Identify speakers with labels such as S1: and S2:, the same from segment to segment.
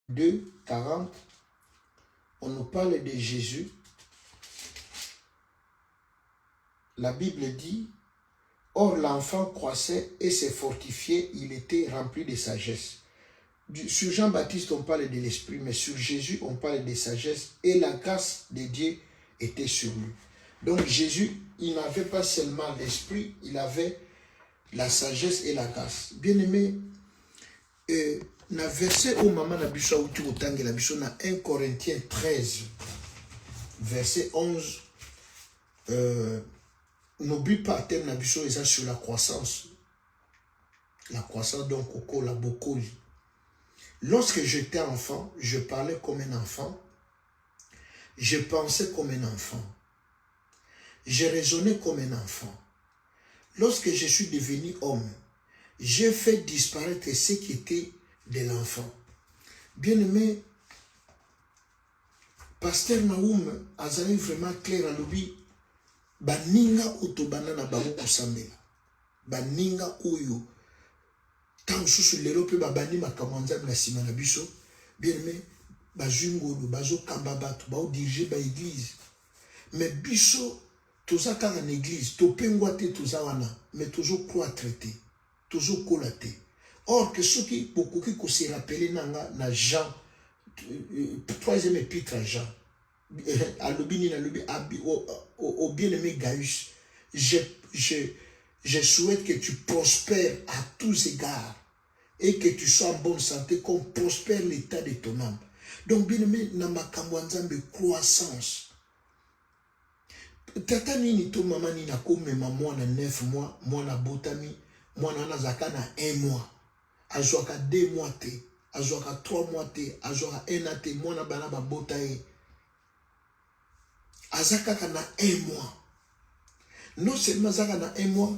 S1: 2, 40, on nous parle de Jésus. La Bible dit, or l'enfant croissait et se fortifiait, il était rempli de sagesse. Sur Jean-Baptiste, on parle de l'esprit, mais sur Jésus, on parle de sagesse et la grâce de Dieu était sur lui. Donc Jésus, il n'avait pas seulement l'esprit, il avait la sagesse et la grâce. Bien aimé, na verset où maman na biso outi otangi la biso na 1 Corinthiens 13, verset 11, n'oublie pas thème na biso eza sur la croissance. La croissance donc au la bokoli. Lorsque j'étais enfant, je parlais comme un enfant, je pensais comme un enfant, je raisonnais comme un enfant. Lorsque je suis devenu homme, j'ai fait disparaître ce qui était de l'enfant. Bien-aimé, Pasteur Naoum azali vraiment clair à l'obi, baninga utobana na bango kusambela. Baninga uyu, tant sous l'Europe, babani makamanza na sima na biso, bien-aimé, bazungolo, bazo kambabatu, bao dirige ba église. Mais biso, toza kaka na église, topengwa te toza wana, mais toujours croître te, toujours kolaté. Or que ceux qui beaucoup qui se rappellent na Jean, 3e épître à Jean, à l'obini na lobi, au bien-aimé Gaius, je souhaite que tu prospères à tous égards et que tu sois en bonne santé, qu'on prospère l'état de ton âme. Donc bien-aimé, na makambo nzambe croissance. Tata nini to mama nini akomema mwana 9 mois, mwana botami, mwana nazaka na 1 mois. Azwaka 2 mois te, azwaka 3 mois te, azwaka 1 an te, mwana bana babota ye. Azaka na 1 mois. Non seulement azaka na 1 mois,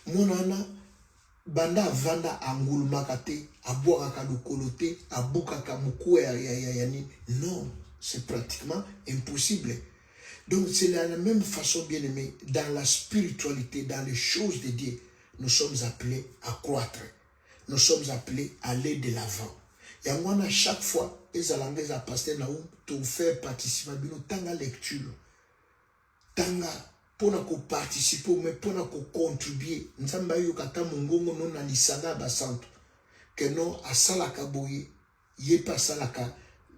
S1: mwana ana banda vanda angulumaka te, abwaka lokolo te, abukaka mukuwa ya ni. Non, c'est pratiquement impossible. Donc c'est de la même façon, bien aimé, dans la spiritualité, dans les choses de Dieu, nous sommes appelés à croître. Nous sommes appelés à aller de l'avant. Et à chaque fois, les alangues à pasteur Naoum, te faire participer à tanga lecture. Tanga, pour nous participer, mais pour nous contribuer. Nous sommes là, nous sommes là, nous sommes que non, à salaka boye, yé pas salaka,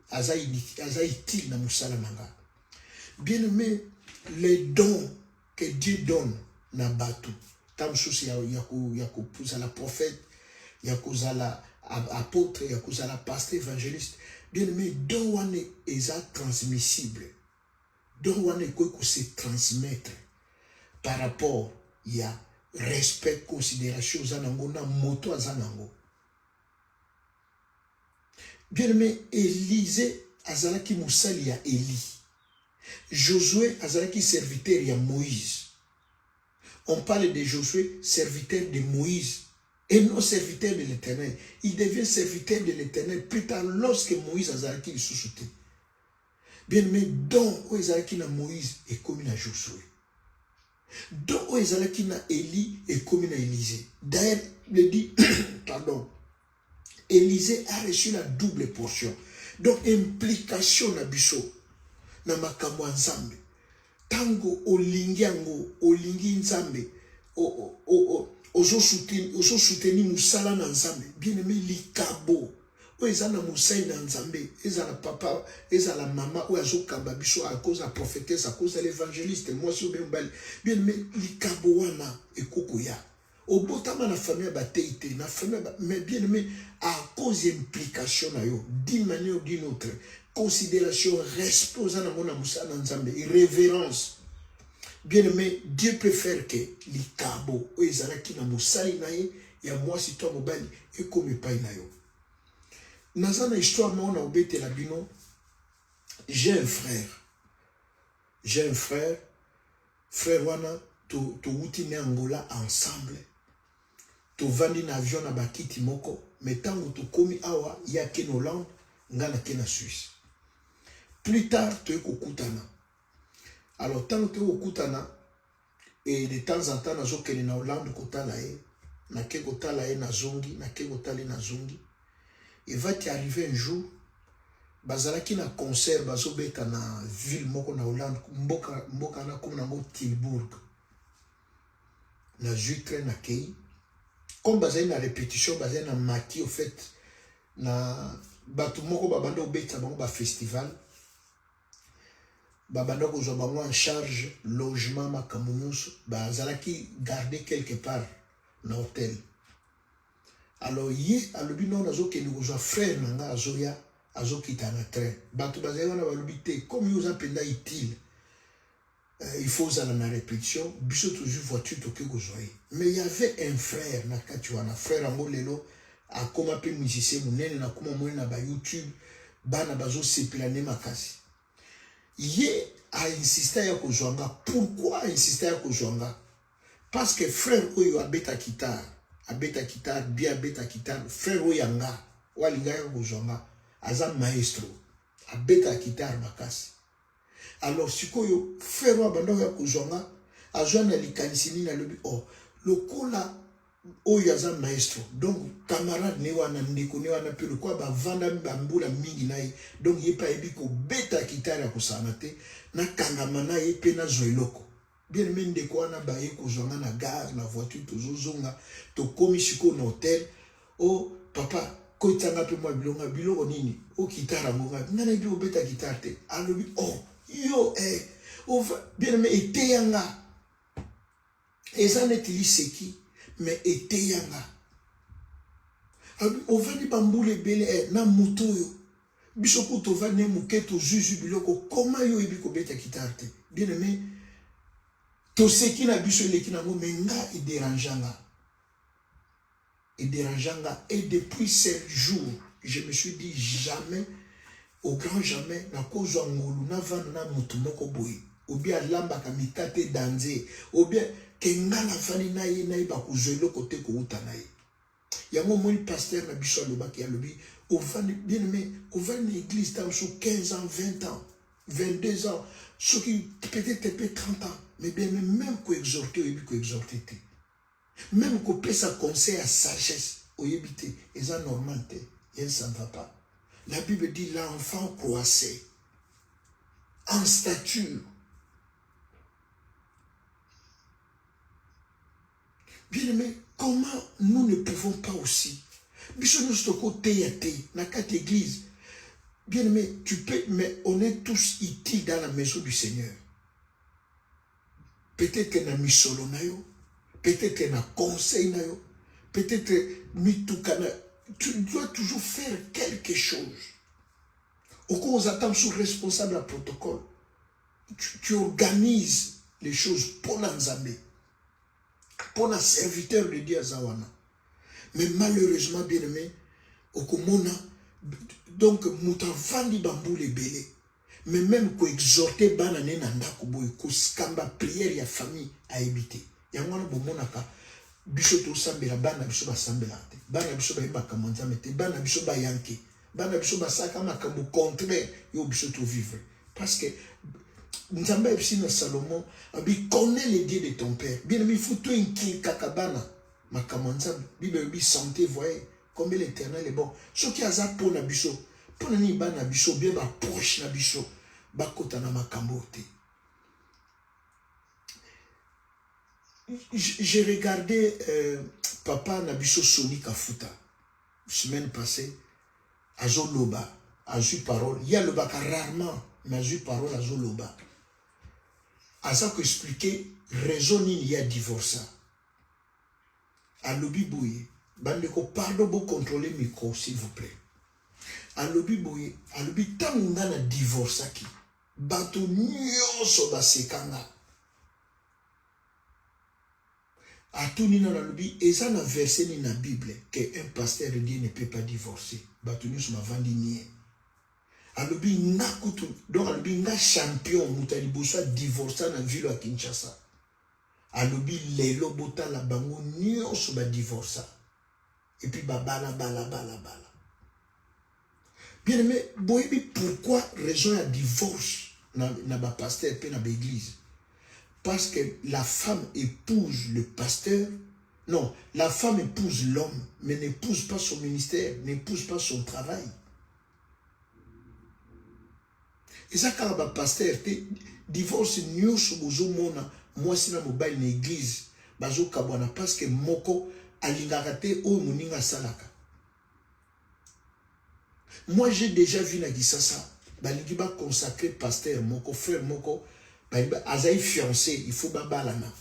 S1: aza utile na musalamanga. Bien aimé, les dons que Dieu donne na batu. Tam souci yako pouza la prophète, yako la apôtre, yako la pasteur évangéliste. Bien aimé, don wane eza transmissible. Don wane ko se transmettre par rapport ya respect, considération zanango na moto azanango. Bien aimé, Élisée azalaki musali ya Élie. Josué azalaki serviteur ya Moïse. On parle de Josué, serviteur de Moïse, et non serviteur de l'Éternel. Il devient serviteur de l'Éternel plus tard lorsque Moïse azalaki le sous-souté. Bien aimé, donc où azalaki na Moïse et comme na Josué. Donc où azalaki na Élie et comme na Élisée. D'ailleurs, il dit, pardon, Élisée a reçu la double portion. Donc implication na biso. Na makambo nzambe tango olingi yango olingi nzambe ozo soutenir musala na nzambe bien aimé likabo o ezana musai na nzambe ezala papa ezala mama o azokamba biso à cause la prophétesse à cause de l'évangéliste moi so bien aimé likabo wana ekokoya obotama na famille bateite na famille mais bien aimé à cause implication na yo d'une manière ou d'une autre considération, respect aux révérence. Bien aimé, Dieu peut faire que les cabo, les anaki na musali nae, et à moi si toi mobile, et comme pas nayo. Nazana histoire moi na obete la bino. J'ai un frère, frère wana, to uti ne Angola ensemble. To vandi na avion na bakiti moko, mais tango to komi awa, ya ken Hollande, ngana ken na Suisse. Plus tard, tu es kokutana. Alors, tant que tu es kokutana, et de temps en temps, nous sommes na Hollande kotalae, na ke kotalae na zongi, na ke kotale na zongi. Il va t'arriver un jour, bazalaki na concert bazobeta na ville moko na Hollande mboka na comme nango Tilburg na jutre na kei comme bazali na répétition bazali na maki au fait na bato moko babanda obeta bango ba festival babanda kozwa bango en charge logement makambo nyonso bazalaki garder quelque part na hôtel. Alors ye alobi non nazokende kozwa frère nanga azoya azokita na train bato bazali wana balobi te comme yo zapenda utile il faut uzala na répétition biso toujours voiture toke kozwa ye mais il y avait un frère na kati wana frère yango lelo akoma pe musicien munene na koma mona ba YouTube bana bazosepela ne makasi ye a insisté ya kozwanga. Pourquoi insister ya kozwanga? Parce que frère oyo abeta guitare bien abeta guitare frère oyanga walinga ya kozwanga aza maestro abeta guitare makasi. Alors sikoyo frère wa bando ya kozwanga azwa na likanisi nini alobi oh lokola oyo aza maestro donc camarade ne wana ndeko ne wana pe lokola bavanda bambula mingi na ye donc ye pa yebi kobeta guitare ya kosana te na kangama na ye pe na zwa eloko bien aimé ndeko wana baye kozwanga na gare na voiture tozozonga tokomi sikoyo na hotel oh papa koitanga pe mwa biloko nini o guitare ngonga ngana yebi obeta guitare te alobi oh yo bien aimé eteyanga eza neti liseki mais eteyanga ovandi bambula ebele na moto oyo biso po tovandi moke tozuzu biloko koma yo oyebi kobeta guitare te bien aimé toseki na biso eleki nango me nga ederangeanga et depuis ce jour je me suis dit jamais au grand jamais nakozwa ngolu navanda na moto moko boye obi alambaka mitate danze obi kenga nafani na ye nayeba kozwa eloko te kouta na ye yango moni pasteur na biso alobaki alobi ovandi bien aimé ovandi na église tam so 15 ans 20 ans 22 ans soki peut-être pe 30 ans mais bien même koexhorter oyebi koexhorter te même kopesa conseil à sagesse oyebi te eza normal te yen ça ne va pas. La Bible dit l'enfant croissait en stature. Bien aimé, comment nous ne pouvons pas aussi? Biso nous stoko teyate na quatre églises. Bien aimé, tu peux, mais on est tous utiles dans la maison du Seigneur. Peut-être na misolo na yo, peut-être na conseil na yo, peut-être mitukana. Tu dois toujours faire quelque chose. Au cas où on attend sous responsable à protocole, tu organises les choses pour l'Anzambé, pour un serviteur de Dieu Zawana. Mais malheureusement, bien aimé, au Komona, donc, mouta vandi bambou les belé. Mais même qu'on exhorte banane nanda kuboy, qu'on skamba prière ya famille à éviter. Yangwana bomonaka. Biso to sambela bana biso ba sambela te bana biso ba yeba kamonza mete bana biso ba yanke bana biso ba saka makambo contraire yo biso to vivre parce que Nzamba ebisi Salomon abi connais les dieux de ton père bien aimé il faut tout inquiéter kakabana makamonza bible bi santé voyez comme l'Éternel est bon ce qui aza pona biso pona ni bana biso bien ba proche na biso ba kota na makambo te. J'ai regardé Papa Nabiso Soni Kafuta, semaine passée, à Zoloba, à Zu Parole. Il y a le bac rarement, mais à Zu Parole, à Zoloba. À ça que expliquer, raison il y a divorce. À l'obi bouye, bandeko, pardon, vous contrôler le micro, s'il vous plaît. À l'obi bouye, à l'obi, tant qu'on a un divorce qui, bateau nyoso basekanga. À tout nina na lobi eza na verset ni na Bible que un pasteur de Dieu ne peut pas divorcer. Batuni suma vandi nie. A lobi nga kutu donc a lobi nga champion mutali bosa divorcer na ville à Kinshasa. A lobi lelo bota la bango nyonso ba divorcer. Et puis bala. Bien aimé, boyebi pourquoi raison ya divorce na ba pasteur pe na ba église. Parce que la femme épouse le pasteur. Non, la femme épouse l'homme, mais n'épouse pas son ministère, n'épouse pas son travail. Et ça, quand le pasteur était divorce, nous sommes moi, si na mobile na église, bazo kabwana parce que moko alingakate o muninga salaka. Moi, j'ai déjà vu na Gisasa, balingi ba consacrer pasteur moko, frère moko, balingi azaï fiancé, il faut babalana.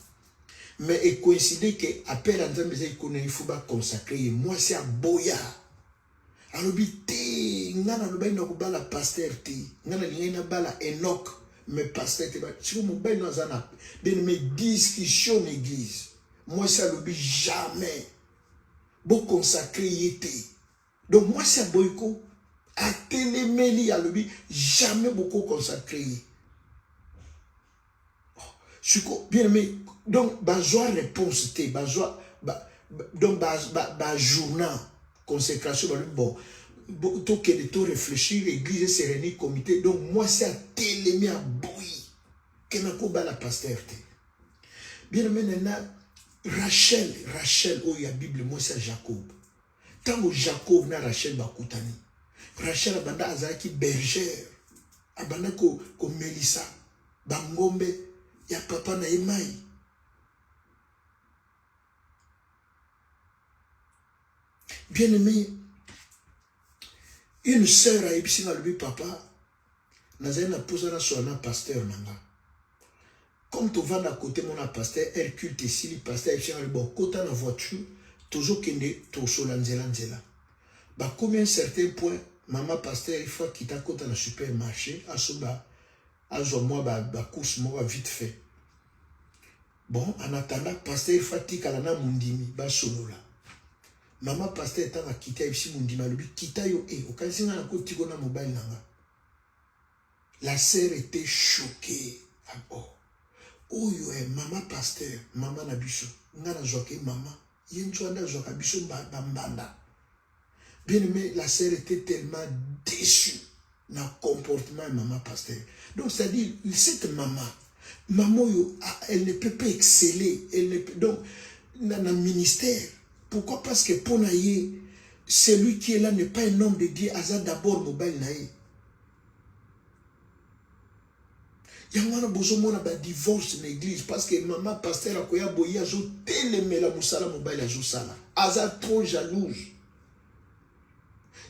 S1: Mais il coïncide que après la dame il faut pas consacrer. Moi, c'est à Boya. Alors, ngana no baina kubala pasteur ti ngana lingena bala Enoch mais pasteur ti ba si mo baina zana ben me discussion église moi ça le jamais bon consacré été donc moi c'est boyko à téléméli à le jamais beaucoup consacré bien mais donc bazoa réponse té bazoa donc ba journal consécration bon tout que de tout réfléchir, l'église s'est réunie, comité. Donc, moi, c'est à télémé à bouillir. Que n'a pas la pasteur. Bien, maintenant, Rachel, où il y a Bible, moi, c'est Jacob. Tant que Jacob n'a Rachel, Bakoutani. Rachel, abanda azaki bergère. Abanda ko Melissa. Bangombe, ya papa na Emai. Bien aimé, une sœur a ébissé dans le papa, n'a posé un pasteur. Comme tu vas à côté mon pasteur, elle culte ici, le pasteur, elle bon, côté dans la voiture, toujours qu'il est au sol en bah, comme un certain point, maman pasteur, il faut quitter à côté dans le supermarché, à ce bas, à ce mois, course, moi, vite fait. Bon, en attendant, pasteur, il faut quitter à la mundimi, bah, solo là. Maman pasteur est à quitter ici mundimi, lui, quitter yo, au cas où on a côté qu'on a mobile nanga. La sœur était choquée. Ah, oh. Oh, yo, maman pasteur, maman nabiso, ngana joke maman, yenchwanda joka biso bambanda. Bien aimé, la sœur était tellement déçue dans le comportement de maman pasteur. Donc, c'est-à-dire, cette maman, yo, elle ne peut pas exceller. Elle ne peut, donc, dans le ministère, pourquoi? Parce que pour naïe, celui qui est là n'est pas un homme de Dieu, Aza d'abord mobile naïe. Il y a un divorce dans l'église parce que maman pasteur a koya boya zo télémé la musala mobile a zo sala. Aza trop jalouse.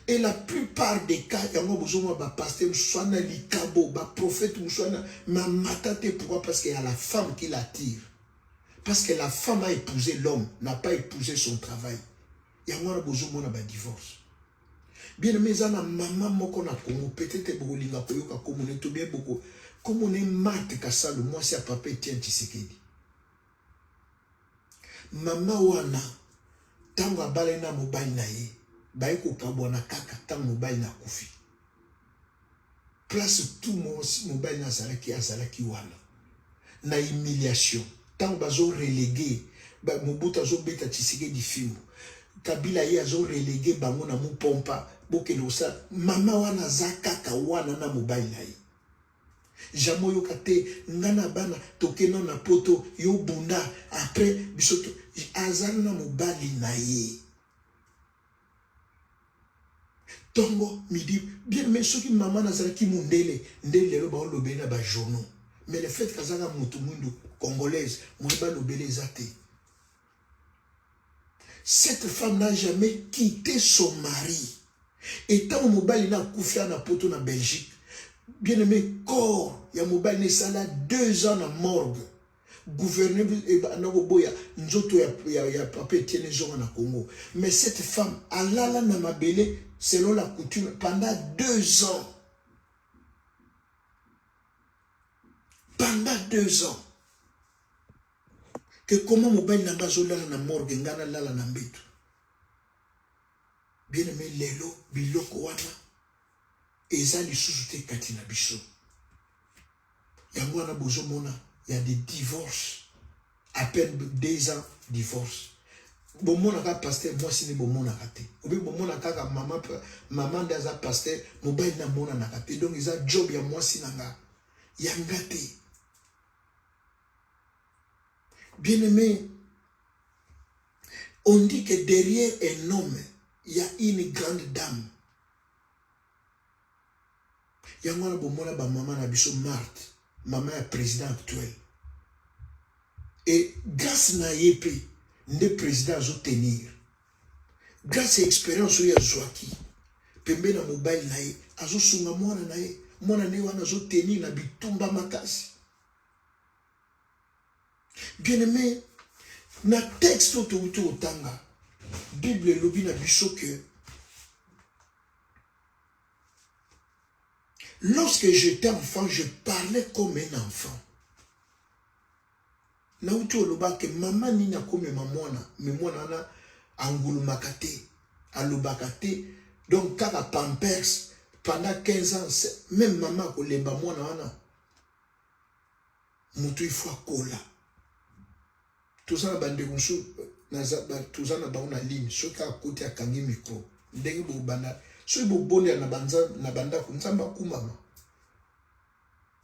S1: Et la plupart des cas, il y a un pasteur soit na likabo, ba prophète soit na matate. Pourquoi? Parce qu'il y a la femme qui l'attire. Parce que la femme a épousé l'homme, n'a pas épousé son travail. Il y a un divorce. Bien aimé, zana maman moko na Congo, peut-être beaucoup linga koyoka comme on est tout bien beaucoup. Comme on est mat kasalo, moi c'est à papa Etienne Tshisekedi. Maman wana, tango abale na mobile na ye, bae ko kabwana kaka tango mobile na kufi. Place tout mon mobile na zalaki wana. Na humiliation. Tango bazo relégué, Mobutu azo beta Tshisekedi fimbo. Kabila ye azo relégué bango na mu pompa, bokelo sa. Mama wana zakaka wana na mobile na ye. Jamo yo kate ngana bana tokeno na poto yo bunda après bisoto azana na mobali na ye. Tongo midi bien mais ceux qui maman nazala ki mundele ndele lo ba lobe na ba journaux mais le fait kazaka mutu mundu congolaise mo ba lobele zate. Cette femme n'a jamais quitté son mari. Et tant mobali na kufia na poto na Belgique. Bien aimé, corps, il y a mobile nesala 2 ans na morgue. Gouverneur Nagoboya, Nzoto ya papa Etienne Zonga na Congo. Mais cette femme, alala na mabele, selon la coutume, pendant 2 ans. Pendant 2 ans. Que comment mobile na bazola na morgue, ngana lala na mbetu. Bien aimé, lelo, biloko wana. Eza lisusu te kati na biso. Yango wana bozomona, il y a des divorces. À peine 2 ans, divorce. Bomona ka pasteur, moi si ne bomona kate. Obi bomona kaka maman daza pasteur, mobile na mona na kate. Donc ils a job ya moi si nanga. Yangate. Bien aimé, on dit que derrière un homme, il y a une grande dame. Yangwana bomona ba maman na biso Marthe, maman est président actuel. Et grâce na yepe, le président zo tenir. Grâce à l'expérience ya Joaki, pembe na mobile na ye, azo sunga mwana na ye, mwana ne wana zo tenir na bitumba makasi. Bien aimé, na texte autour otanga, Bible lobi na biso que lorsque j'étais enfant, je parlais comme un enfant. Na utu oloba ke maman ni na comme mamona, mais mwana na angulu makate, alubakate, donc kaka pampers pendant 15 ans, même maman ko lemba mwana wana. Mutu ifwa kola. Tout ça na bande konsu tout ça na baona ligne, so ka kote akangi micro. Ndenge bo banda, so bo bonde na banda ko nzamba kumama.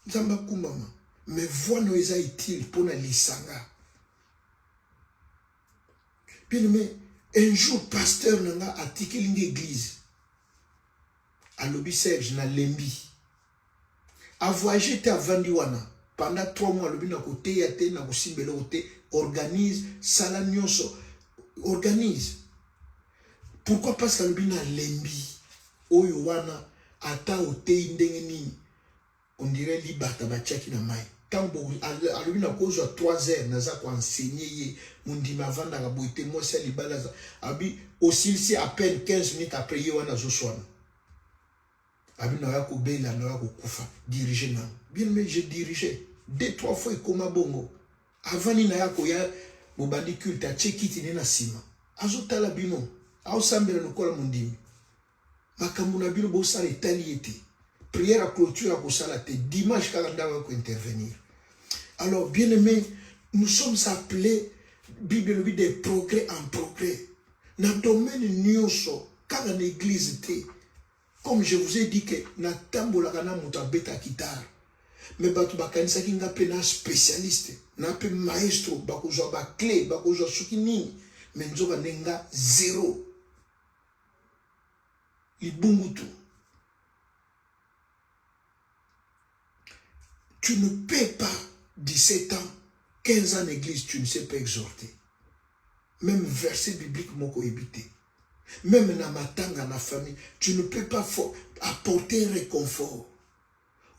S1: Nzamba kumama. Mais voix no eza utile pour na lisanga. Bien aimé, un jour pasteur nanga atiki lingi église. Alobi Serge na lembi. A voyager te avandi wana. Pendant 3 mois alobi na kote ya te na kosimbele kote organise sala nyonso. Organise. Pourquoi parce qu'alobi na lembi. Oyo wana ata ote ndenge nini. On dirait libata bachaki na mai. Quand alobi na kozo 3 heures naza ko enseigner ye mundima vanda ka boite moi c'est libala abi aussi si à peine 15 minutes après ye wana zo swana. Abi na ko bela na ko kufa diriger na. Bien mais j'ai dirigé 2-3 fois comme bongo. Avant ni na yako ya bobandi culte a chekiti ni na sima. Azotala bino. Au sambela no kola mundimi. Makambu na bino bo sala etaliete. Prière à clôture à Kosalate, dimanche calendrier va intervenir. Alors, bien aimé, nous sommes appelés, Bible dit, des progrès en progrès. Dans le domaine nyoso, quand l'église était, comme je vous ai dit que na tambola kana muta beta guitare, mais batu bakanisa kinga pena spécialiste, na pe maestro, bakuzo ba clé, bakuzo sukini, mais nzoka nenga zéro. Libungutu. Tu ne peux pas, 17 ans, 15 ans d'église, tu ne sais pas exhorter. Même verset biblique, moko éviter. Même dans ma tanga, dans ma famille, tu ne peux pas apporter un réconfort.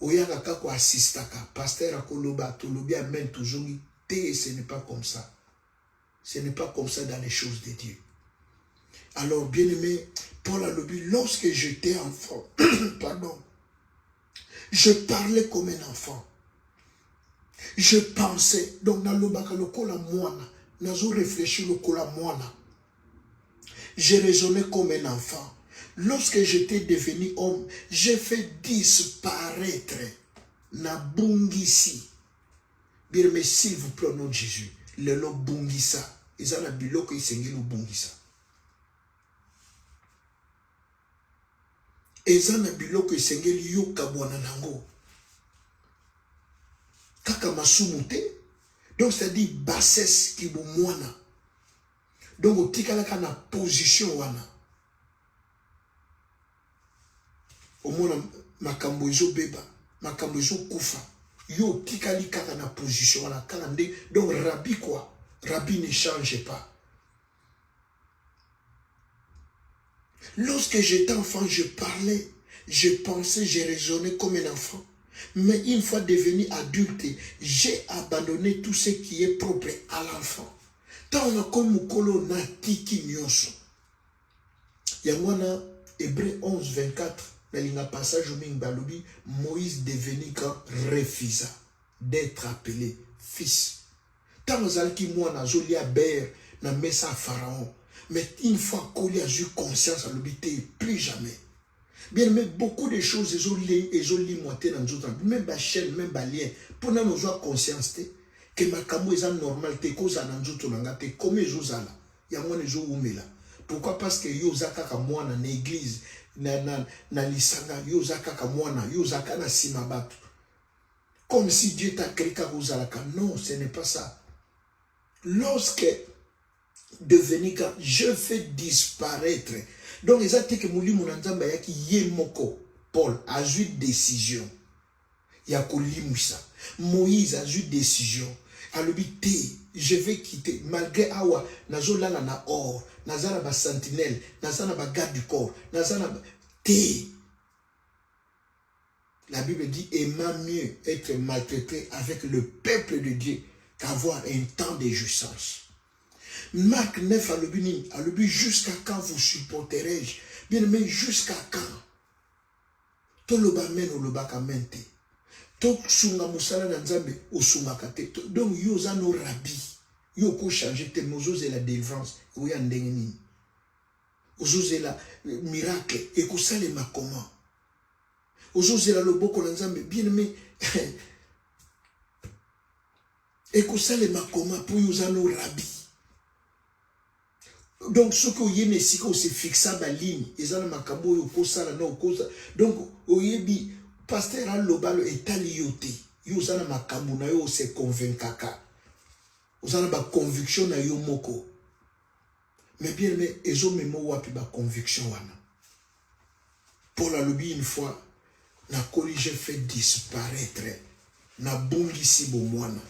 S1: Oyaka kako assistaka, pasteur akoloba, tolobi amen toujours, ce n'est pas comme ça. Ce n'est pas comme ça dans les choses de Dieu. Alors, bien aimé, Paul a dit, lorsque j'étais enfant, pardon, je parlais comme un enfant. Je pensais, donc dans le baka le kola moana, nazo réfléchi le kola moana. Je raisonnais comme un enfant. Lorsque j'étais devenu homme, j'ai fait disparaître na bungisi. Bien mais s'il vous plaît, nom de Jésus, le lo bungisa, ils ont la biloko isengi lo bungisa. Ils ont la biloko isengi yo kabwana nango. Kaka masumute, donc c'est-à-dire bassesse qui bon moana. Donc au tika la kana position wana. Au mona makambo izo beba, makambo izo kufa. Yo tika li kaka na position wana kaka nde. Donc Rabbi quoi? Rabbi ne change pas. Lorsque j'étais enfant, je parlais, je pensais, je raisonnais comme un enfant. Mais une fois devenu adulte, j'ai abandonné tout ce qui est propre à l'enfant. Tant on a comme Mukolo na tiki nyonso. Yangwana, Hébreu 11, 24, dans le passage où Moïse devenu quand refusa d'être appelé fils. Tant on a qui moi na joli à Ber, na messa Pharaon. Mais une fois qu'il a eu conscience à l'obité, plus jamais. Bien, mais beaucoup de choses, ils ont limité dans nos autres, même la chaîne, même la lien, pour nous avoir conscience que ma camo est normal, te cause dans nos autres langues, te comme ils ont là, il y a moins de jours où là. Pourquoi? Parce que yo zaka kamwa na l'église, na lisanga, yo zaka kamwa na, yo zaka na simabatu. Comme si Dieu t'a créé comme zalaka. Non, ce n'est pas ça. Lorsque devenu quand je fais disparaître. Donc, les actes que mouli monanzamba yaki ye moko. Paul a eu décision. Il y a kolimwisa. Moïse a eu décision. Alobité, je vais quitter. Malgré awa, nazo lala na or, nazana ba sentinelle, nazana ba garde du corps, nazana ba té. La Bible dit, aimant mieux être maltraité avec le peuple de Dieu qu'avoir un temps de jouissance. Marc 9 à l'objet, jusqu'à quand vous supporterai-je? Bien aimé, jusqu'à quand? To loba men o loba kamente. To sunga musala na nzambe o sunga kate. Donc yo za no rabi. Yo ko changer te mozo la délivrance. Ou ya ndenge nini. Ozo la miracle et ko sale ma comment. Ozo la loboko na nzambe bien aimé. Et ko sale ma comment pour yo za no rabi. Donc, ce que vous avez dit, c'est fixé à la ligne. Ils ont makabo yo kosa na kosa. Donc, vous avez dit, pasteur a lobalo est alioté. Vous avez makabo na yo se convaincaka. Vous avez ma conviction na yo moko. Mais bien, mais ils ont même wapi ba conviction wana. Paul a lobby une fois, na collège fait disparaître. Na bongisi bo mwana.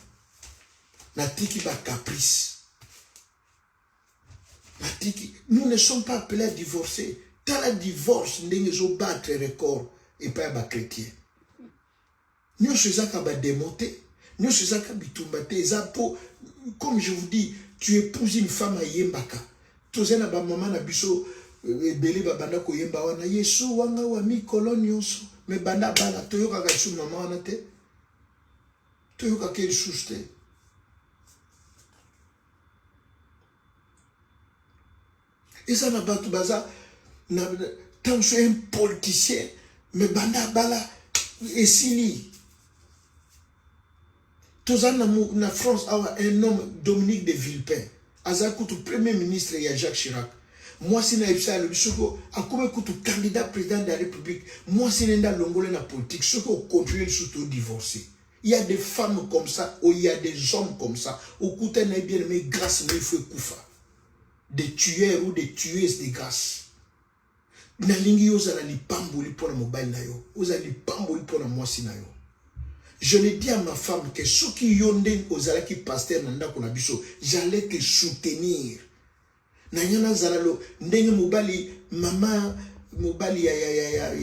S1: Na tiki ba caprice. Nous ne sommes pas appelés à divorcer. Dans le divorce, nous sommes battre record et pas les chrétiens. Nous sommes à démonter. Nous sommes à bitumbate. Comme je vous dis, tu épouses une femme à Yembaka. Tu sais, maman na biso belé babanda ko yemba wana Yesu wanga wa mi kolonioso. Mais banda bala toyoka ka su maman wana te. Toyoka ke suste. Et ça n'a pas tout bazar. Tant que je suis un politicien, mais banda bala et sini. Tous en France, un homme, Dominique de Villepin, Azakutu, premier ministre, il y a Jacques Chirac. Moi, si je suis le bisoko, à comme candidat président de la République, moi, si je suis dans la politique, ce qu'on continue surtout divorcer. Il y a des femmes comme ça, ou il y a des hommes comme ça, au côté n'est bien, mais grâce, mais il faut koufa. Des tueurs ou des tueuses de grâce. Nalingi oza li pamboli pour la mobile na yo. Oza li pamboli pour la moisi na yo. Je l'ai dit à ma femme que ceux qui yonde ozala ki pasteur nanda kona biso, j'allais te soutenir. Nanyana zalalo ndenge mobali mama mobali ya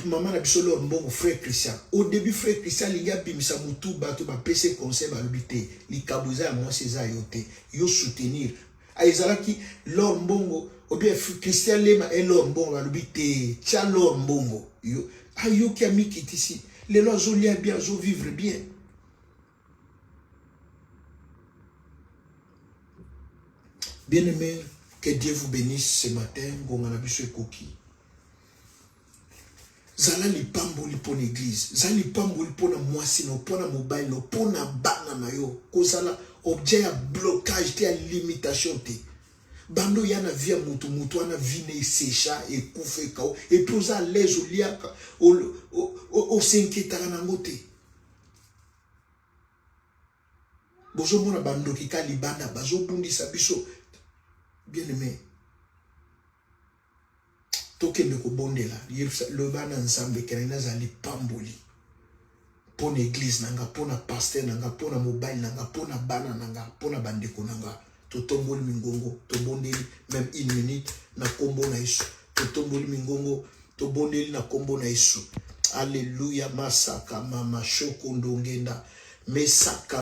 S1: maman na biso leur mbongo frère Christian. Au début frère Christian li ga bimisa mutu bato ba PC conseil ba lobité, li kabuza ya moi ceza yote. Yo soutenir. Aizalaki leur mbongo ou bien Christian Lema et leur mbongo ba lobité, tia leur mbongo. Yo ayo ki ami kiti ici. Les lois zo lia bien, zo vivre bien. Bien-aimés, que Dieu vous bénisse ce matin. Gongana biso ekoki. Zala li pamboli pour l'église. Zala li pamboli pour na moisi no, pour na mobile no, pour na bana na yo. Kozala objet à blocage, te à limitation te. Bando yana via mutu mutu ana vine sécha et koufe kao et puis oza les oliaka au s'inquiétera nangote. Bozo mona bando kika libanda bazo bundi sabiso bien aimé. Toke ndeko bondela le bana ensemble kenina zali pamboli. Pour l'église nanga, pour na pasteur nanga, pour na mobile nanga, pour na bana nanga, pour na bandeko nanga. Totomboli mingongo, tobondeli même une minute na kombo na Yesu. Totomboli mingongo, tobondeli na kombo na Yesu. Alléluia, masaka mama shoko ndongenda, mesaka